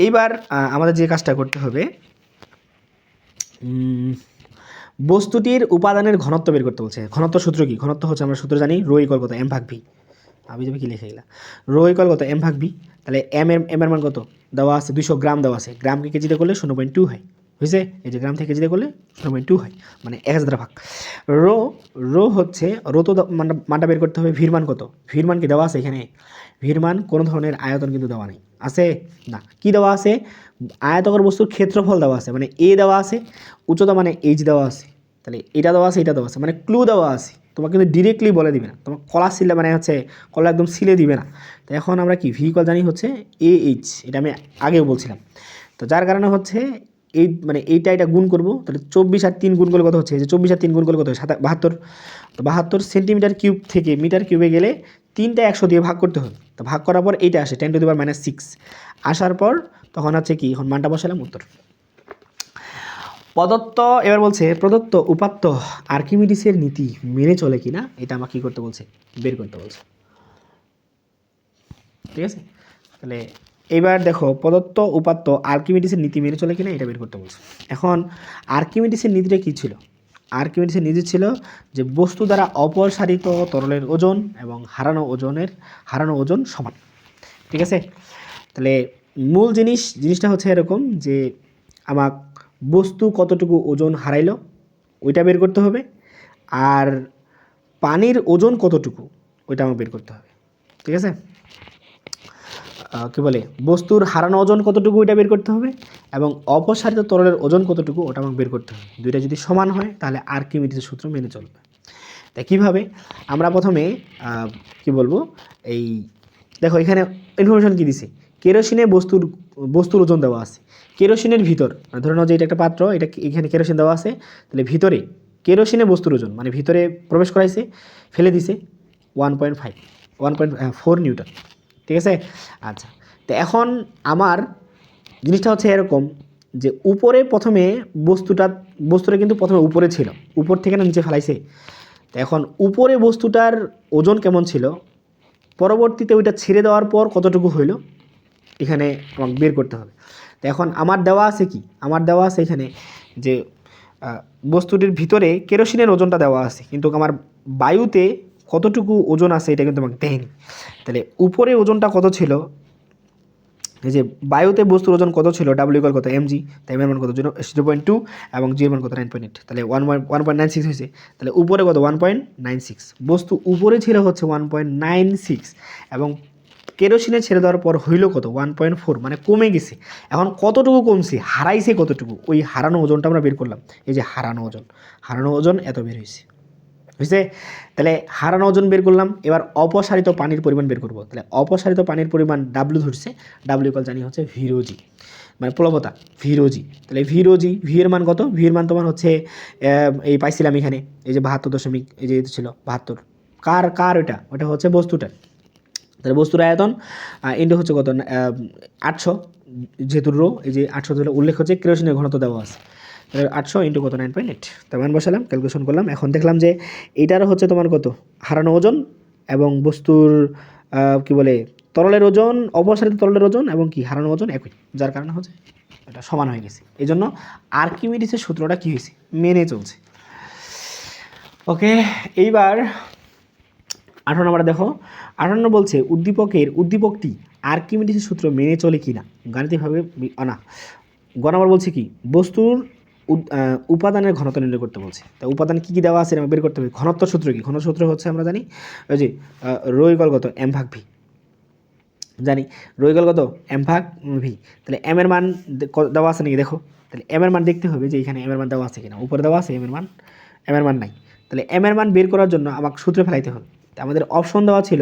এইবার আমাদের যে কাজটা করতে হবে, বস্তুটির উপাদানের ঘনত্ব বের করতে বলছে। ঘনত্ব সূত্র কি, ঘনত্ব হচ্ছে আমরা সূত্র জানি রো ইকুয়াল কত m/v, আমি যাবে কি লিখে গেলাম, রো ইকুয়াল কত m/v। তাহলে এম এর মান কত দেওয়া আছে, 200 গ্রাম দেওয়া আছে, গ্রামকে কেজিতে করলে 0.2 হয়, হয়েছে, এই যে গ্রাম থেকে কেজিতে করলে 0.2 হয়, মানে 1000 ভাগ। রো হচ্ছে রো তো মানটা বের করতে হবে, ভির মান কত, ভির মান কি দেওয়া আছে এখানে, ভির মান কোনো ধরনের আয়তন কিন্তু দেওয়া নেই, আছে না, কি দেওয়া আছে, আয়তকার বস্তুর ক্ষেত্রফল দেওয়া আছে, মানে এ দেওয়া আছে, উচ্চতা মানে এইচ দেওয়া আছে, তাহলে এটা দেওয়া আছে, এটা দেওয়া আছে, মানে ক্লু দেওয়া আছে, তোমাকে কিন্তু ডিরেক্টলি বলে দিবে না, তোমার কলা সিলে মানে হচ্ছে কলা একদম সিলে দিবে না। তো এখন আমরা কি ভি ইকুয়াল জানি হচ্ছে AH, এটা আমি আগেও বলছিলাম। তো যার কারণে হচ্ছে এই মানে এটা গুণ করব, তাহলে 24 আর 3 গুণ করলে কত হচ্ছে, যে 24 আর 3 গুণ করলে কত হয় 72। তো 72 সেন্টিমিটার কিউব থেকে মিটার কিউবে গেলে 3টা 100 দিয়ে ভাগ করতে হবে। তো ভাগ করার পর এইটা আসে 10⁻⁻6 আসার পর তখন হচ্ছে কি, এখন মানটা বসালাম, উত্তর প্রদত্ত। এবার বলছে প্রদত্ত উপাত্ত আর্কিমিডিসের নীতি মেনে চলে কিনা, এটা আমাকে কী করতে বলছে, বের করতে বলছে। ঠিক আছে, তাহলে এবার দেখো প্রদত্ত উপাত্ত আর্কিমিডিসের নীতি মেনে চলে কিনা এটা বের করতে বলছে। এখন আর্কিমিডিসের নীতিটা কী ছিল, আর্কিমিডিসের নীতি ছিল যে বস্তু দ্বারা অপসারিত তরলের ওজন এবং হারানো ওজন সমান। ঠিক আছে, তাহলে মূল জিনিসটা হচ্ছে এরকম যে আমার বস্তু কতটুকু ওজন হারাইলো ওইটা বের করতে হবে, আর পানির ওজন কতটুকু ওইটা আমাকে বের করতে হবে। ঠিক আছে, কী বলে বস্তুর হারানো ওজন কতটুকু ওইটা বের করতে হবে, এবং অপসারিত তরলের ওজন কতটুকু ওটা আমাকে বের করতে হবে। দুইটা যদি সমান হয় তাহলে আর্কিমিডিসের সূত্র মেনে চলবে। তাই কীভাবে, আমরা প্রথমে কি বলবো, এই দেখো এখানে ইনফরমেশন কী দিছে, কেরোসিনে বস্তুর ওজন দেওয়া আছে, কেরোসিনের ভিতর ধরে নাও যে এটা একটা পাত্র, এটা এখানে কেরোসিন দেওয়া আছে, তাহলে ভিতরে কেরোসিনে বস্তুর ওজন মানে ভিতরে প্রবেশ করাইছে, ফেলে দিছে 1.4 নিউটন। ঠিক আছে, আচ্ছা, তো এখন আমার জিনিসটা হচ্ছে এরকম যে উপরে প্রথমে বস্তুটা কিন্তু প্রথমে উপরে ছিল, উপর থেকে না নিচে ফেলাইছে, তো এখন উপরে বস্তুটার ওজন কেমন ছিল, পরবর্তীতে ওইটা ছেড়ে দেওয়ার পর কতটুকু হইল এখানে আমাকে বের করতে হবে। তো এখন আমার দেওয়া আছে কি, আমার দেওয়া আছে এখানে যে বস্তুটির ভিতরে কেরোসিনের ওজনটা দেওয়া আছে, কিন্তু আমার বায়ুতে কতটুকু ওজন আছে এটা কিন্তু আমাকে দেয়নি। তাহলে উপরে ওজনটা কত ছিল, এই যে বায়ুতে বস্তুর ওজন কত ছিল, ডাব্লিউ ইকুয়াল কত এমজি, তাই এর মান কত 0.2 এবং জি এর মান কত 9.8, তাহলে 1.96 হয়েছে। তাহলে উপরে কত 1.96, বস্তু উপরে ছিল হচ্ছে 1.96 এবং কেরোসিনে ছেড়ে দেওয়ার পর হইল কত 1.4, মানে কমে গেছে। এখন কতটুকু কমছে, হারাইছে কতটুকু, ওই হারানো ওজনটা আমরা বের করলাম। এই যে হারানো ওজন এত বের হয়েছে, বুঝছে? তাহলে হারানো ওজন বের করলাম। এবার অপসারিত পানির পরিমাণ বের করব। তাহলে অপসারিত পানির পরিমাণ ডাব্লিউ ধরছে, ডাব্লিউ ইকুয়াল জানি হচ্ছে ভিরোজি, মানে প্লবতা ভিরোজি। তাহলে ভিরোজি, ভি এর মান কত, ভি এর মান তোমার হচ্ছে এই পাইছিলাম এখানে, এই যে 72 এই যে ছিল 72, কার ওটা হচ্ছে বস্তুটার। তাহলে বস্তুর আয়তন ইন্টু হচ্ছে কত 800, যেহেতু রো, এই যে 800 ধরে উল্লেখ হচ্ছে, কেরোসিনের ঘনত্ব দেওয়া আছে। তাহলে 800 ইন্টু কত 9.8, তার মান বসালাম, ক্যালকুলেশন করলাম। এখন দেখলাম যে এইটারও হচ্ছে তোমার কত হারানো ওজন এবং বস্তুর কি বলে তরলের ওজন, অপসারিত তরলের ওজন এবং কি হারানো ওজন একই, যার কারণে হচ্ছে এটা সমান হয়ে গেছে। এই জন্য আর্কিমিডিসের সূত্রটা কী হয়েছে, মেনে চলছে। ওকে, এইবার 18 নম্বরে দেখো, 18 বলছে উদ্দীপকটি আর্কিমিডিসের সূত্র মেনে চলে কি না, গাণিতিকভাবে না। গ নম্বর বলছে কি, বস্তুর উপাদানের ঘনত্ব নির্ণয় করতে বলছে। তা উপাদান কী কী দেওয়া আছে বের করতে হবে। ঘনত্ব সূত্র কি, ঘনত্ব সূত্র হচ্ছে আমরা জানি ওই যে রো ইকুয়াল কত এম ভাগ ভি, জানি রো ইকুয়াল কত এম ভাগ ভি। তাহলে এম এর মান দেওয়া আছে নাকি দেখো, তাহলে এম এর মান দেখতে হবে যে এখানে এম এর মান দেওয়া আছে কিনা, উপরে দেওয়া আছে এম এর মান নাই। তাহলে এম এর মান বের করার জন্য আমাকে সূত্রে ফেলাইতে হবে। আমাদের অপশন দেওয়া ছিল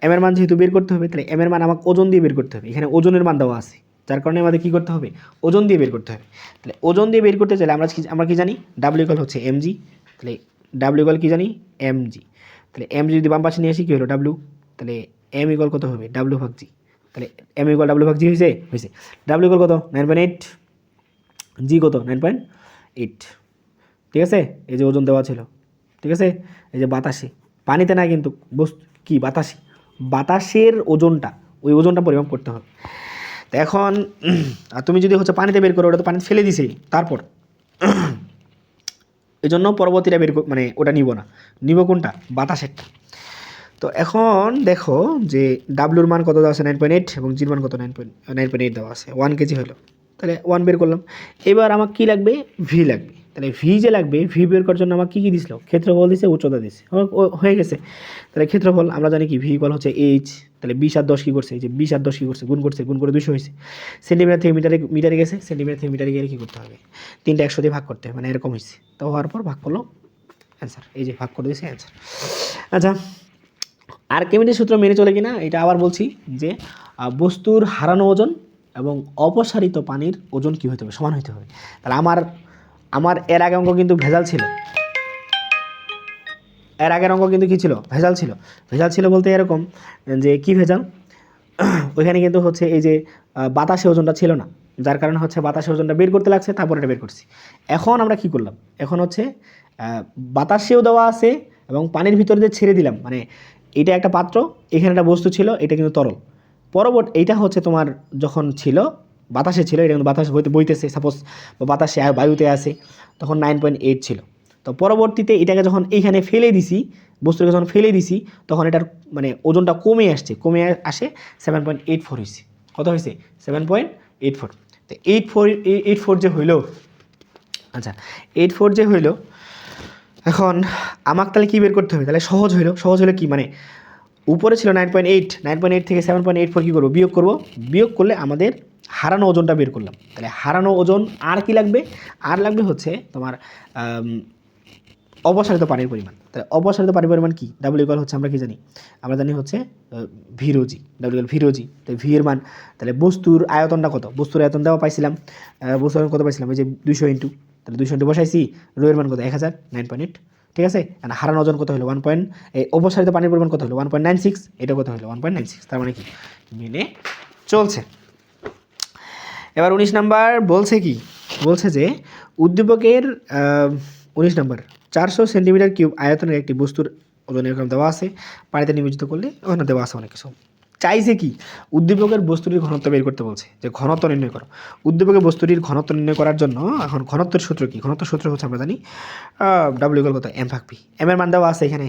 এম এর মান যেহেতু বের করতে হবে, তাহলে এম এর মান আমাকে ওজন দিয়ে বের করতে হবে। এখানে ওজনের মান দেওয়া আছে, যার কারণে আমাদের কী করতে হবে, ওজন দিয়ে বের করতে হবে। তাহলে ওজন দিয়ে বের করতে চাইলে আমরা কি জানি, ডাব্লিউ ইকুয়াল হচ্ছে এমজি। তাহলে ডাব্লিউ ইকুয়াল কী জানি এমজি। তাহলে এমজি যদি বাম পাশে নিয়ে আসি কী হলো ডাব্লিউ, তাহলে এম ইকুয়াল কত হবে ডাব্লিউ ভাগ জি। তাহলে এম ইকুয়াল ডাব্লিউ ভাগ জি হয়েছে। ডাব্লিউ ইকুয়াল কত 9.8, জি কত 9.8, ঠিক আছে। এই যে ওজন দেওয়া ছিল, ঠিক আছে। এই যে বাতাসে, পানিতে না কিন্তু কি বাতাসের ওজনটা, ওই ওজনটা পরিমাপ করতে হবে। তো এখন তুমি যদি হচ্ছে পানিতে বের করো, ওটা তো পানিতে ফেলে দিছে, তারপর এই জন্য পরবর্তীটা মানে ওটা নিব না, নিব কোনটা, বাতাসেরটা। তো এখন দেখো যে ডাব্লুর মান কত দেওয়া আছে 9.8 এবং জির মান কত 9.8 দেওয়া আছে, 1 কেজি হলো। তাহলে 1 বের করলাম। এবার আমার কী লাগবে, ভি লাগবে। তাহলে ভি যে লাগবে, ভি বের করার জন্য আমার কী দিছিল, ক্ষেত্রফল দিছে, উচ্চতা দিছে, হয়ে গেছে। তাহলে ক্ষেত্রফল আমরা জানি কি, ভি ইকুয়াল হচ্ছে এইচ। তাহলে 20 আর 10 কী করছে, এই যে 20 আর 10 কী করছে, গুণ করে 200 হয়েছে। সেন্টিমিটার থেকে মিটারে গেছে, সেন্টিমিটার থেকে মিটারে গেলে কী করতে হবে, 3টা 100 দিয়ে ভাগ করতে হবে, মানে এরকম হয়েছে। তো হওয়ার পর ভাগ করলো, অ্যান্সার, এই যে ভাগ করে দিয়েছে অ্যান্সার। আচ্ছা, আর্কিমিডিস সূত্র মেনে চলে কিনা এটা আবার বলছি যে বস্তুর হারানো ওজন এবং অপসারিত পানির ওজন কী হতে হবে, সমান হতে হবে। তাহলে আমার এর আগে অঙ্ক কিন্তু ভেজাল ছিল, এর আগের অঙ্ক কিন্তু কী ছিল, ভেজাল ছিল বলতে এরকম যে কি ভেজাল, ওইখানে কিন্তু হচ্ছে এই যে বাতাসে ওজনটা ছিল না, যার কারণে হচ্ছে বাতাসে ওজনটা বের করতে লাগছে, তারপর এটা বের করছি। এখন আমরা কি করলাম, এখন হচ্ছে বাতাসেও দেওয়া আছে এবং পানির ভিতরে যে ছেড়ে দিলাম, মানে এটা একটা পাত্র, এখানে একটা বস্তু ছিল, এটা কিন্তু তরল। এইটা হচ্ছে তোমার যখন ছিল বাতাসে ছিল, এটা কিন্তু বাতাস বইতেছে সাপোজ, বা বাতাসে বায়ুতে আছে, তখন 9.8 ছিল। তো পরবর্তীতে এটাকে যখন এইখানে ফেলে দিছি, বস্তুকে যখন ফেলে দিছি, তখন এটার মানে ওজনটা কমে আসে 7.84 হয়েছে। কত হয়েছে 7.84। তো 84 যে হইল, আচ্ছা 84 যে হইল, এখন আমাকে তাহলে কী বের করতে হবে, তাহলে সহজ হইলো কি, মানে উপরে ছিল 9.8 থেকে 7.84 কী করবো, বিয়োগ করলে আমাদের হারানো ওজনটা বের করলাম। তাহলে হারানো ওজন আর কি লাগবে, আর লাগবে হচ্ছে তোমার অপসারিত পানির পরিমাণ। তাহলে অপসারিত পানির পরিমাণ কি, ডাব্লিউ ইকুয়াল হচ্ছে আমরা কি জানি, আমরা জানি হচ্ছে ভিরোজি, ডাব্লিউ ইকুয়াল ভিরোজি। তাহলে ভি এর মান, তাহলে বস্তুর আয়তনটা কত, বস্তুর আয়তন দেওয়া পাইছিলাম, বস্তুর আয়তন কত পাইছিলাম, এই যে 200 ইন্টু, তাহলে 200 ইন্টু বসাইছি, রো এর মান কত 1000, 9.8, ঠিক আছে। আর হারানো ওজন কত হলো অপসারিত পানির পরিমাণ কত হলো 1.96, এটা কত হলো 1.96, তার মানে কি মেনে চলছে। এবার 19 নাম্বার বলছে যে উদ্দীপকের 19 নাম্বার 400 সেন্টিমিটার কিউব আয়তনের একটি বস্তুর ওজন এরকম দেওয়া আছে, পানিতে নিমজ্জিত করলে ওখানে দেওয়া আছে অনেক কিছু। চাইছে কি, উদ্দীপকের বস্তুটির ঘনত্ব বের করতে বলছে, যে ঘনত্ব নির্ণয় করো। উদ্দীপকের বস্তুটির ঘনত্ব নির্ণয় করার জন্য এখন ঘনত্বের সূত্র কি, ঘনত্বের সূত্র হচ্ছে আমরা জানি ডাব্লিউ ইকুয়াল কত এম ভাগ পি। এম এর মান দেওয়া আছে এখানে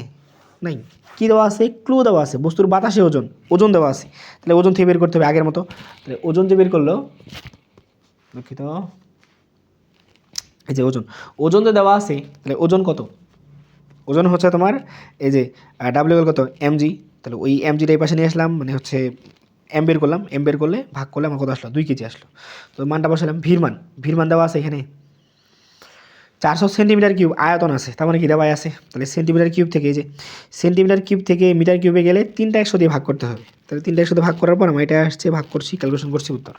নাই। কী দেওয়া আছে? ক্লু দেওয়া আছে, বস্তুর বাতাসে ওজন, ওজন দেওয়া আছে। তাহলে ওজন থেকে বের করতে হবে আগের মতো। তাহলে ওজন যে বের করলো, দুঃখিত, এই যে ওজন, ওজন যে দেওয়া আছে, তাহলে ওজন কত? ওজন হচ্ছে তোমার এই যে ডাব্লিউ কত? এমজি। তাহলে ওই এমজিটা এই পাশে নিয়ে আসলাম, মানে হচ্ছে এম বের করলাম, এম বের করলে ভাগ করলে আমার কত আসলো? 2 কেজি আসলো। তো মানটা বসালাম। ভির মান দেওয়া আছে এখানে 400 সেন্টিমিটার কিউব আয়তন আছে, তার মানে কি দেওয়া আছে? তাহলে সেন্টিমিটার কিউব থেকে, এই যে সেন্টিমিটার কিউব থেকে মিটার কিউবে গেলে 3টা 100 দিয়ে ভাগ করতে হবে। তাহলে 3টা 100 দিয়ে ভাগ করার পর আমার এটা আসছে, ভাগ করছি, ক্যালকুলেশন করছি, উত্তর।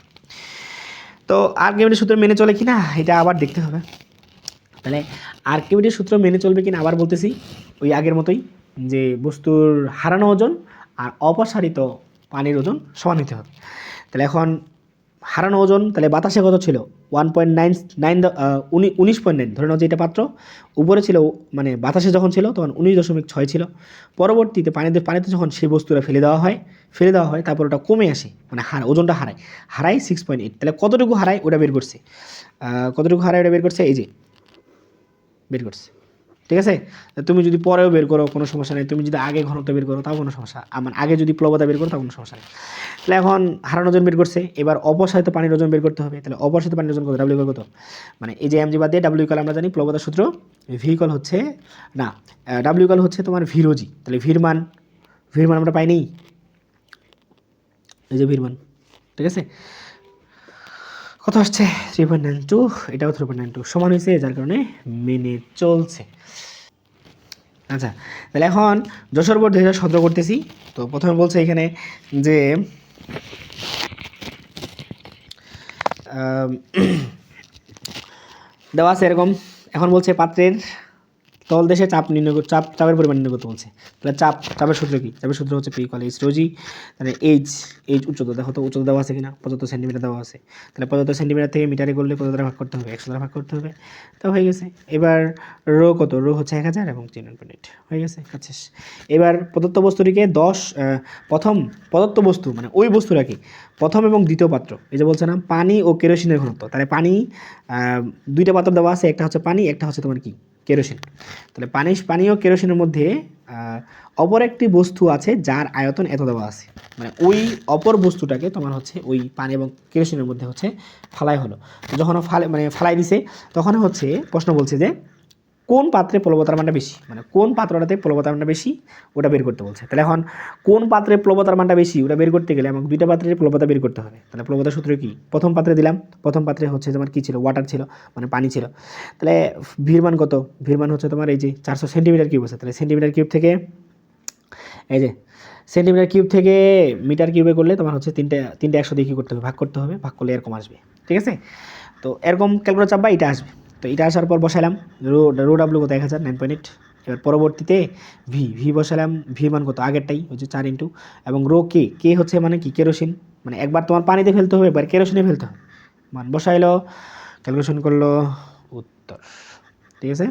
তো আর্কিমিডিস সূত্র মেনে চলে কিনা এটা আবার দেখতে হবে। তাহলে আর্কিমিডিস সূত্র মেনে চলবে কিনা আবার বলতেছি, ওই আগের মতোই, যে বস্তুর হারানো ওজন আর অপসারিত পানির ওজন সমান হতে হবে। তাহলে এখন হারানো ওজন, তাহলে বাতাসে কত ছিল? 19.9, ধরে নাও যে এটা পাত্র, উপরে ছিল, মানে বাতাসে যখন ছিল তখন 19.6 ছিল। পরবর্তীতে পানিতে যখন সেই বস্তুটা ফেলে দেওয়া হয় তারপর ওটা কমে আসে, মানে ওজনটা হারায় 6.8। তাহলে কতটুকু হারায় ওটা বের করছে, এই যে বের করছে। ঠিক আছে, তুমি যদি পরেও বের করো কোনো সমস্যা নেই, তুমি যদি আগে ঘনত্ব বের করো তাও কোনো সমস্যা, আমার আগে যদি প্লবতা বের করো তাও কোনো সমস্যা নেই। তাহলে এখন হারানো ওজন বের করছে, এবার অপসারিত পানির ওজন বের করতে হবে। তাহলে অপসারিত পানির ওজন কত? ডাব্লিউ কত? মানে এই যে এমজি বাদ দিয়ে ডাব্লিউ আমরা জানি প্লবতার সূত্র, ভিকল হচ্ছে না, ডাব্লিউ হচ্ছে তোমার ভিরোজি। তাহলে ভির মান আমরা পাইনি, এই যে ভির মান। ঠিক আছে, কত আসছে? 3.92, এটাও 3.92 সমান হয়েছে, যার কারণে মেনে চলছে। আচ্ছা, তাহলে এখন যশোর বোর্ড 2017 করতেছি। তো প্রথমে বলছে এখানে যে দেওয়া আছে এরকম, এখন বলছে পাত্রের তলদেশে চাপের পরিমাণ নির্ণয় করতে বলছে। তাহলে চাপের সূত্র কি? চাপের সূত্র হচ্ছে পি ইকুয়াল এইচ রো জি। তাহলে এইচ উচ্চতা, দেখো তো উচ্চতা দেওয়া আছে কিনা? 75 সেন্টিমিটার দেওয়া আছে। তাহলে 75 সেন্টিমিটার থেকে মিটারে করলে কত দ্বারা ভাগ করতে হবে? 100 দ্বারা ভাগ করতে হবে। তো হয়ে গেছে। এবার রো কত? রো হচ্ছে 1000 এবং 3.8 হয়ে গেছে, কাজ শেষ। এবার প্রদত্ত বস্তুটিকে প্রথম প্রদত্ত বস্তু, মানে ওই বস্তুটাকে প্রথম এবং দ্বিতীয় পাত্র, এই যে বলছে না পানি ও কেরোসিনের ঘনত্ব, তাহলে পানি 2টা পাত্র দেওয়া আছে, একটা হচ্ছে পানি, একটা হচ্ছে তোমার কি কেরোসিন। তাহলে পানি ও কেরোসিনের মধ্যে অপর একটি বস্তু আছে যার আয়তন এত দেওয়া আছে, মানে ওই অপর বস্তুটাকে তোমার হচ্ছে ওই পানি এবং কেরোসিনের মধ্যে হচ্ছে ফালাই হলো। তো যখন ফালাই দিছে তখন হচ্ছে প্রশ্ন বলছে যে কোন পাত্রে প্লবতার মানটা বেশি, মানে কোন পাত্রটাতে প্লবতার মানটা বেশি ওটা বের করতে বলছে। তাহলে এখন কোন পাত্রে প্লবতার মানটা বেশি ওটা বের করতে গেলে আমাকে 2টা পাত্রের প্লবতা বের করতে হবে। তাহলে প্লবতার সূত্র কি? প্রথম পাত্রে দিলাম, প্রথম পাত্রে হচ্ছে তোমার কি ছিল? ওয়াটার ছিল, মানে পানি ছিল। তাহলে ভির মান কত? ভির মান হচ্ছে তোমার এই যে 400 সেন্টিমিটার কিউব আছে। তাহলে সেন্টিমিটার কিউব থেকে, এই যে সেন্টিমিটার কিউব থেকে মিটার কিউবে করলে তোমার হচ্ছে তিনটে 100 দিয়ে কী করতে হবে? ভাগ করতে হবে, ভাগ করলে এরকম আসবে। ঠিক আছে, তো এরকম ক্যালকুলেটর চাপবা, এটা আসবে। তো এটা আসার পর বসালাম রো ডাব্লিউ কত? 1000, 9.8। এবার পরবর্তীতে ভি বসালাম, ভি মান কত? আগেরটাই হচ্ছে 4 ইন্টু, এবং রো কে হচ্ছে মানে কি কেরোসিন, মানে একবার তোমার পানিতে ফেলতে হবে, একবার কেরোসিনে ফেলতে হবে। মান বসাইলো, ক্যালকুলেশন করলো, উত্তর। ঠিক আছে,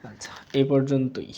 আচ্ছা এই পর্যন্তই।